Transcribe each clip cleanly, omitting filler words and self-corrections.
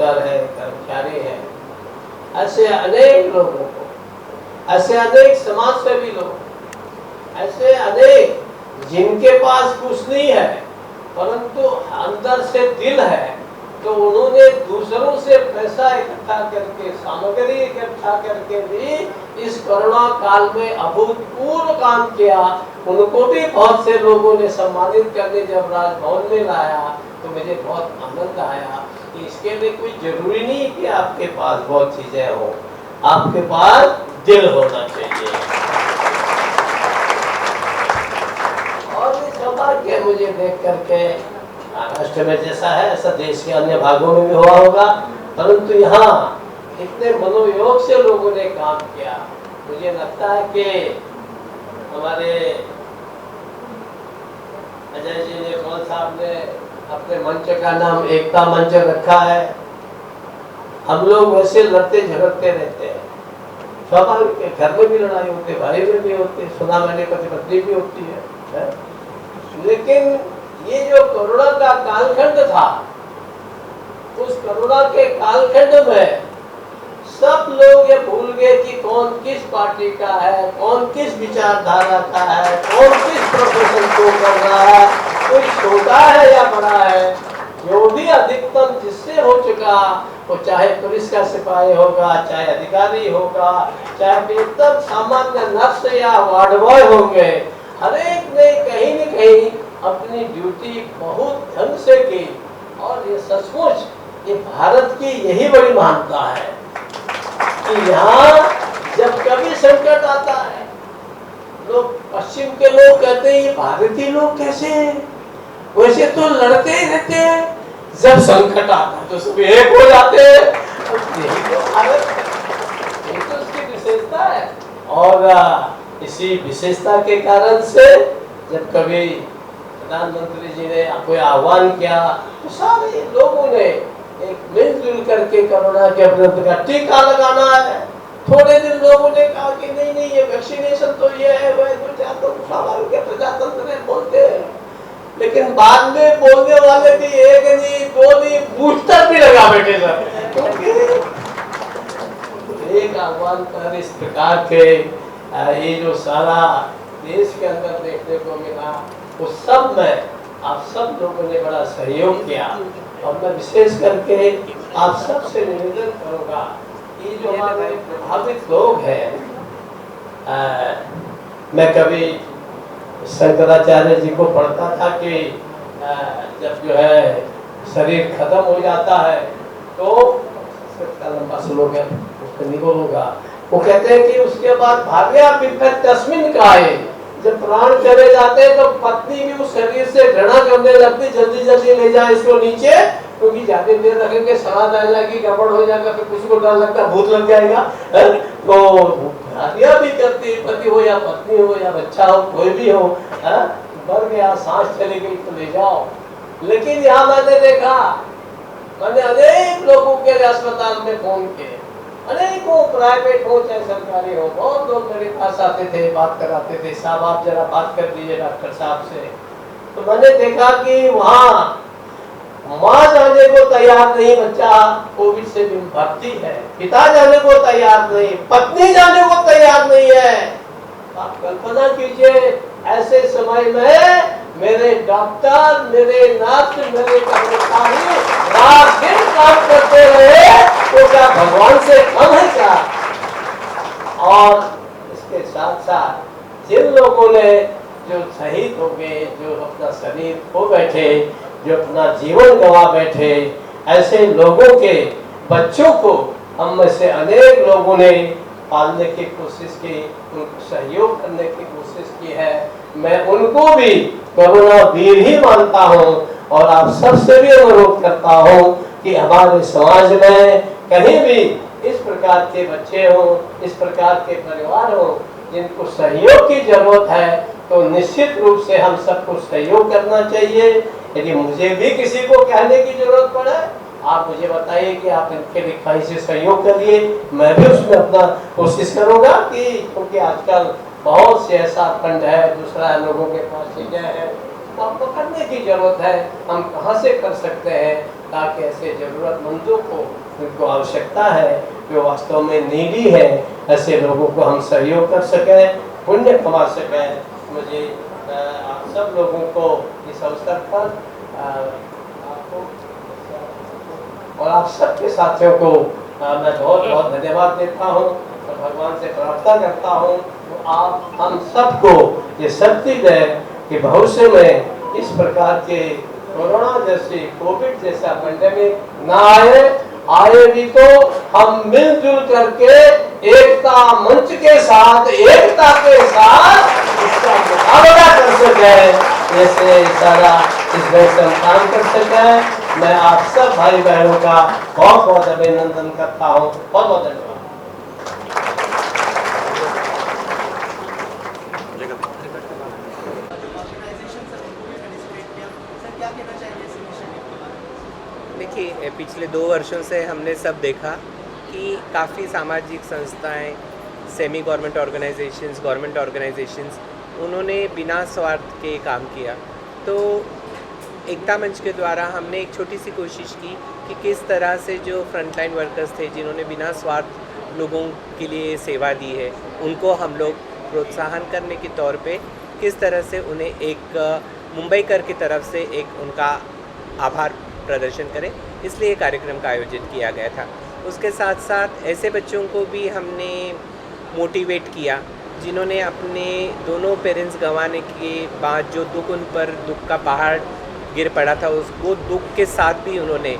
नौकर है, कर्मचारी है, ऐसे अनेक लोगों को, ऐसे अनेक समाज सेवी लोग, ऐसे अनेक जिनके पास कुछ नहीं है परंतु अंदर से दिल है, तो उन्होंने दूसरों से पैसा इकट्ठा करके, सामग्री इकट्ठा करके भी इस कोरोना काल में अभूतपूर्व काम किया। उनको भी बहुत से लोगों ने सम्मानित करने जब राजभवन में लाया तो मुझे बहुत आनंद आया कि इसके लिए कोई जरूरी नहीं कि आपके पास बहुत चीजें हो, आपके पास दिल होना चाहिए। और ये सौभाग्य मुझे देख करके, महाराष्ट्र में जैसा है ऐसा देश के अन्य भागों में भी हुआ होगा, परंतु यहाँ इतने मनोयोग से लोगों ने काम किया। मुझे लगता है कि हमारे अजय जी ने, कौन साहब ने अपने मंच का नाम एकता मंच रखा है। हम लोग वैसे लड़ते झगड़ते रहते हैं, स्वाभाविक है, घर में भी लड़ाई होती है, भाई में भी होती है, सुना मैंने पति पत्नी भी होती है। लेकिन ये जो कोरोना का कालखंड था, उस कोरोना के कालखंड में सब लोग ये भूल गए कि कौन किस पार्टी का है, कौन किस विचारधारा का है, कौन किस प्रोफेशन को कर रहा है, कोई छोटा है या बड़ा है। जो भी अधिकतम जिससे हो चुका, वो चाहे पुलिस का सिपाही होगा, चाहे अधिकारी होगा, चाहे एकदम सामान्य नर्स या वार्ड बॉय होंगे, हर एक ने कहीं न कहीं अपनी ड्यूटी बहुत ढंग से की। और ये सचमुच ये भारत की यही बड़ी महानता है कि यहाँ जब कभी संकट आता है, लोग पश्चिम के लोग कहते हैं ये भारतीय लोग कैसे हैं, वैसे तो लड़ते ही रहते हैं, जब संकट आता है तो सब एक हो जाते हैं। यही तो भारत है, यही तो उसकी विशेषता है। और इसी विशेषता के कारण से जब कभी प्रधानमंत्री जी ने कोई आह्वान किया तो सारे लोगों ने एक मिलजुल करके कोरोना के विरुद्ध का टीका लगाना है। थोड़े दिन लोगों ने कहा कि नहीं नहीं ये वैक्सीनेशन तो ये है, वह तो स्वाभाविक है, प्रजातंत्र में बोलते हैं। लेकिन बाद में बोलने वाले भी एक नहीं, दो नहीं, बूस्टर भी लगा बैठे सर, क्योंकि एक आह्वान पर इस प्रकार के ये जो सारा देश के अंदर देखने को मिला, उस सब में आप सब लोगों ने बड़ा सहयोग किया। और मैं विशेष करके आप सब से निवेदन करूंगा, ये जो हमारे प्रभावित लोग हैं, मैं कभी शंकराचार्य जी को पढ़ता था कि जब जो है शरीर खत्म हो जाता है तो लंबा श्लोक है, उसका निगम होगा, वो कहते हैं कि उसके बाद भाग्या तस्मिन काये, जब प्राण चले जाते हैं तो पत्नी भी उस शरीर से घृणा करने लगती, जल्दी जल्दी ले जाए इसको नीचे, क्योंकि ज्यादा देर रखेंगे सड़ाद आ जाएगी, गड़बड़ हो जाएगा, फिर किसी को डर लगता भूत लग जाएगा। तो भाग्या भी करती, पति हो या पत्नी हो या बच्चा हो, कोई भी हो, मर गया, सांस चली गई तो ले जाओ। लेकिन यहाँ मैंने देखा, मैंने अनेक लोगों के अस्पताल में फोन किए, अनेकों प्राइवेट हो चाहे सरकारी हो, बहुत लोग मेरे पास आते थे, बात कराते थे, साहब आप जरा बात कर दीजिए डॉक्टर साहब से। तो मैंने देखा कि वहाँ माँ जाने को तैयार नहीं, बच्चा कोविड से भी भर्ती है, पिता जाने को तैयार नहीं, पत्नी जाने को तैयार नहीं है। आप कल्पना कीजिए ऐसे समय में मेरे डॉक्टर, मेरे नर्स, मेरे कर्मचारी रात दिन काम करते रहे, तो क्या भगवान से कम है क्या? और इसके साथ साथ जिन लोगों ने जो शहीद हो गए, जो अपना शरीर खो बैठे, जो अपना जीवन गंवा बैठे, ऐसे लोगों के बच्चों को हम में से अनेक लोगों ने पालने की कोशिश की, उनको सहयोग करने की कोशिश की है। मैं उनको भी कोरोना वीर ही मानता हूँ और आप सबसे भी अनुरोध करता हूँ कि हमारे समाज में कहीं भी इस प्रकार के बच्चे हों, इस प्रकार के परिवार हों जिनको सहयोग की जरूरत है, तो निश्चित रूप से हम सबको सहयोग करना चाहिए। यदि मुझे भी किसी को कहने की जरूरत पड़े, आप मुझे बताइए कि आप इनके लिखाई से सहयोग करिए, मैं भी उसमें अपना कोशिश करूंगा कि, क्योंकि आजकल बहुत से ऐसा फंड है, दूसरा लोगों के पास चीजें हैं, तो आपको करने की जरूरत है, हम कहाँ से कर सकते हैं ताकि ऐसे जरूरतमंदों को उनको आवश्यकता है, जो वास्तव में नीडी है, ऐसे लोगों को हम सहयोग कर सकें, पुण्य कमा सकें। मुझे आप सब लोगों को इस अवसर पर आपको और आप सबके साथियों को मैं बहुत बहुत धन्यवाद देता हूँ और भगवान से प्रार्थना करता हूँ तो आप हम सबको ये शक्ति दें कि भविष्य में इस प्रकार के कोरोना जैसे कोविड जैसा पेंडेमिक ना आए भी तो हम मिलजुल करके एकता मंच के साथ एकता के साथ इसका मुकाबला कर सके, जैसे सारा इस देश में काम कर सके। मैं आप सब भाई बहनों का बहुत बहुत अभिनंदन करता हूँ। बहुत बहुत धन्यवाद। देखिए, पिछले 2 वर्षों से हमने सब देखा कि काफ़ी सामाजिक संस्थाएं, semi government organisations, government organisations, उन्होंने बिना स्वार्थ के काम किया। तो एकता मंच के द्वारा हमने एक छोटी सी कोशिश की कि किस तरह से जो फ्रंटलाइन वर्कर्स थे जिन्होंने बिना स्वार्थ लोगों के लिए सेवा दी है, उनको हम लोग प्रोत्साहन करने के तौर पे किस तरह से उन्हें एक मुंबई कर की तरफ से एक उनका आभार प्रदर्शन करें, इसलिए ये कार्यक्रम का आयोजन किया गया था। उसके साथ साथ ऐसे बच्चों को भी हमने मोटिवेट किया जिन्होंने अपने दोनों पेरेंट्स गंवाने के बाद जो दुख उन पर दुख का पहाड़ गिर पड़ा था, वो दुख के साथ भी उन्होंने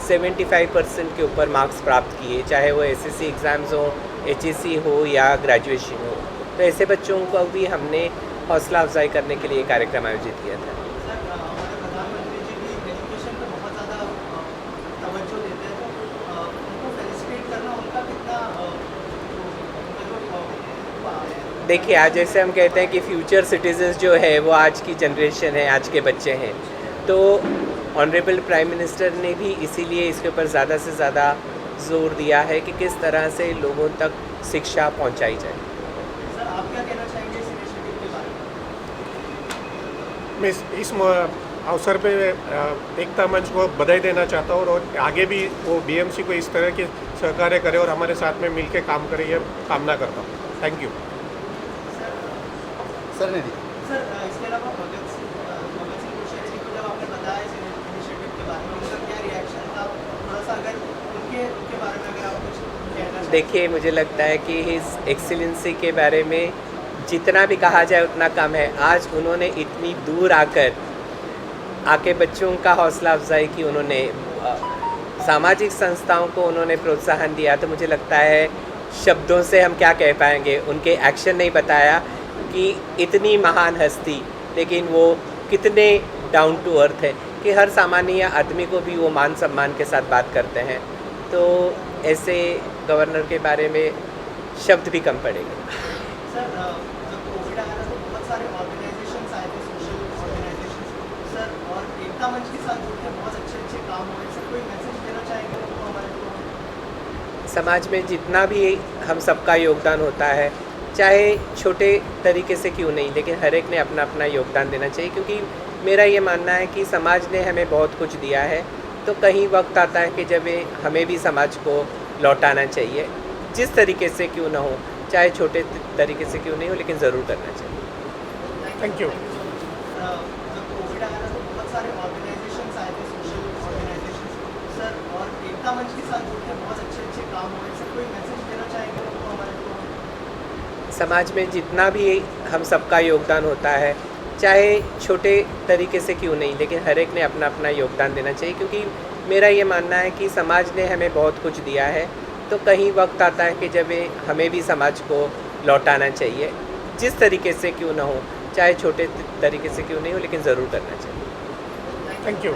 75% के ऊपर मार्क्स प्राप्त किए, चाहे वो एसएससी एग्ज़ाम्स हो, एचएससी हो या ग्रेजुएशन हो। तो ऐसे बच्चों को भी हमने हौसला अफजाई करने के लिए कार्यक्रम आयोजित किया था। देखिए, आज जैसे हम कहते हैं कि फ्यूचर सिटीजन्स जो है वो आज की जनरेशन है, आज के बच्चे हैं, तो ऑनरेबल प्राइम मिनिस्टर ने भी इसीलिए इसके ऊपर ज़्यादा से ज़्यादा जोर दिया है कि किस तरह से लोगों तक शिक्षा पहुंचाई जाए। सर, आप क्या कहना चाहेंगे इस इनिशिएटिव के बारे में? मैं इस अवसर पे एकता मंच को बधाई देना चाहता हूँ और आगे भी वो बीएमसी को इस तरह के सहकार्य करे और हमारे साथ में मिलकर काम करे, ये कामना करता हूँ। Thank you sir. इसके अलावा भगत सिंह कोश्यारी को जब आपने बताया इस इनिशिएटिव के बारे में, उनका क्या रिएक्शन था? थोड़ा सा अगर उनके बारे में अगर आप कुछ कहना चाहें। देखिए, मुझे लगता है कि हिज एक्सीलेंसी के बारे में जितना भी कहा जाए उतना कम है। आज उन्होंने इतनी दूर आके बच्चों का हौसला अफजाई की, उन्होंने सामाजिक संस्थाओं को उन्होंने प्रोत्साहन दिया। तो मुझे लगता है शब्दों से हम क्या कह पाएंगे, उनके एक्शन नहीं बताया कि इतनी महान हस्ती, लेकिन वो कितने डाउन टू अर्थ है कि हर सामान्य आदमी को भी वो मान सम्मान के साथ बात करते हैं। तो ऐसे गवर्नर के बारे में शब्द भी कम पड़ेंगे। सर, जब कोविड आया था तो बहुत सारे ऑर्गेनाइजेशंस आए थे, सोशल ऑर्गेनाइजेशंस सर, और एकता मंच के साथ जुड़ के बहुत अच्छे काम हुए। सर, कोई मैसेज देना चाहेंगे उनको? हमारे समाज में जितना भी हम सबका योगदान होता है, चाहे छोटे तरीके से क्यों नहीं, लेकिन हर एक ने अपना अपना योगदान देना चाहिए, क्योंकि मेरा ये मानना है कि समाज ने हमें बहुत कुछ दिया है। तो कहीं वक्त आता है कि जब हमें भी समाज को लौटाना चाहिए, जिस तरीके से क्यों ना हो, चाहे छोटे तरीके से क्यों नहीं हो, लेकिन ज़रूर करना चाहिए। Thank you. जब कोविड आया था तो बहुत सारे ऑर्गेनाइजेशंस आए थे, सोशल ऑर्गेनाइजेशंस सर, और एकता मंच के साथ जुड़ के बहुत अच्छे काम हुए। सर, कोई मैसेज देना चाहेंगे उनको? हमारे समाज में जितना भी हम सबका योगदान होता है, चाहे छोटे तरीके से क्यों नहीं, लेकिन हर एक ने अपना अपना योगदान देना चाहिए, क्योंकि मेरा ये मानना है कि समाज ने हमें बहुत कुछ दिया है। तो कहीं वक्त आता है कि जब हमें भी समाज को लौटाना चाहिए, जिस तरीके से क्यों ना हो, चाहे छोटे तरीके से क्यों नहीं हो, लेकिन ज़रूर करना चाहिए। Thank you.